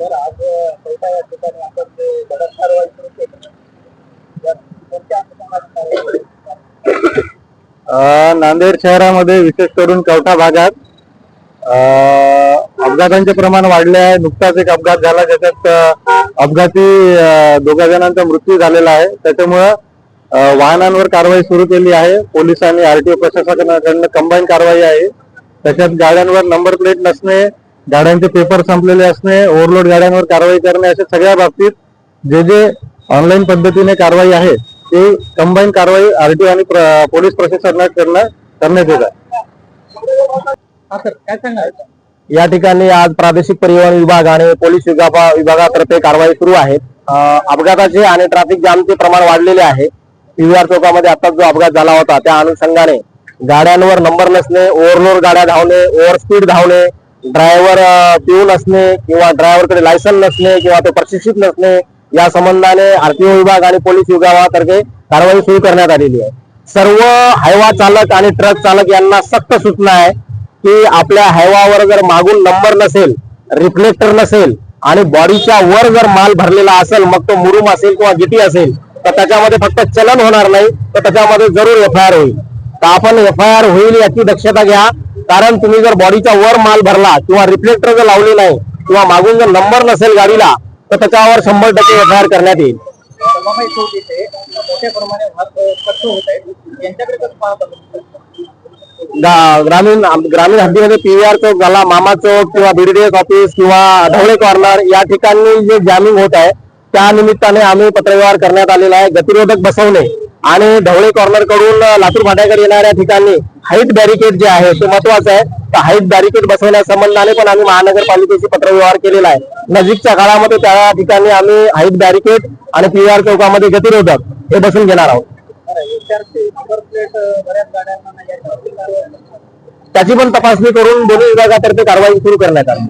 तर आज कोयटा या ठिकाणी आपण जे धडक कारवाई सुरू केली या कोणत्या अनुषंगाने नांदेड शहरामध्ये विशेष करून कवठा भागात अपघातांचे प्रमाण वाढले आहे। नुकताच एक अपघात झाला ज्याच्यात अपघाती दोघा जणांचा मृत्यू झालेला आहे। त्याच्यामुळे वाहनांवर कारवाई सुरू केली आहे। पोलिसांनी आरटीओ प्रशासनाकडून कंबाईन कारवाई आहे। त्याच्यात गाड्यांवर नंबर प्लेट नसणे, गाड्यांचे पेपर संपलेले असणे, ओव्हरलोड गाड्यांवर कारवाई करणे, अशा सगळ्या बाबतीत जे ऑनलाईन पद्धतीने कारवाई आहे ते कंबाईन कारवाई आरटीओ आणि पोलीस प्रशासनाकडून करण्यात येत आहे। काय सांगायचं या ठिकाणी आज प्रादेशिक परिवहन विभाग आणि पोलीस विभागातर्फे कारवाई सुरू आहे। अपघाताचे आणि ट्रॅफिक जामचे प्रमाण वाढलेले आहे। पीव्हीआर चौकामध्ये आता जो अपघात झाला होता त्या अनुषंगाने गाड्यांवर नंबर नसणे, ओव्हरलोड गाड्या धावणे, ओव्हर स्पीड धावणे, ड्रायव्हर पिऊन असणे किंवा ड्रायव्हरकडे लायसन नसणे किंवा तो प्रशिक्षित नसणे, या संबंधाने आरटीओ विभाग आणि पोलीस विभागातर्फे कारवाई सुरू करण्यात आलेली आहे। सर्व हायवा चालक आणि ट्रक चालक यांना सक्त सूचना आहे की आपल्या हायवावर जर मागून नंबर नसेल, रिफ्लेक्टर नसेल आणि बॉडीच्या वर जर माल भरलेला असेल, मग तो मुरुम असेल किंवा गिटी असेल, तर त्याच्यामध्ये फक्त चलन होणार नाही तर त्याच्यामध्ये जरूर एफआयआर होईल। तर आपण एफआयआर होईल याची दक्षता घ्या, कारण तुम्ही जर बॉडीच्या वर माल भरला किंवा रिफ्लेक्टर जर लावले नाही किंवा मागून जर नंबर नसेल गाडीला तर त्याच्यावर 100% एफआयआर करण्यात येईल। मोठ्या प्रमाणे खर्च होत आहे, यांच्याकडे कसं पाहता? ग्रामीण हद्दीमध्ये पीव्हीआर चौक झाला, मामा चौक किंवा बीडीडीएस ऑफिस किंवा ढवळे कॉर्नर या ठिकाणी जे जॅमिंग होत आहे त्या निमित्ताने आम्ही पत्रव्यवहार करण्यात आलेला आहे। गतिरोधक बसवणे आणि ढवळे कॉर्नर कडून लातूर फाट्याकडे येणाऱ्या ठिकाणी हाईट बॅरिकेड जे आहे ते महत्वाचं आहे। तर हाईट बॅरिकेड बसवण्या संबंधाने पण आम्ही महानगरपालिकेशी पत्रव्यवहार केलेला आहे। नजीकच्या काळामध्ये त्या ठिकाणी आम्ही हाईट बॅरिकेड आणि पीव्हीआर चौकामध्ये गतिरोधक हे बसून घेणार आहोत। त्याची पण तपासणी करून दोन्ही विभागातर्फे कारवाई सुरू करण्यात आली।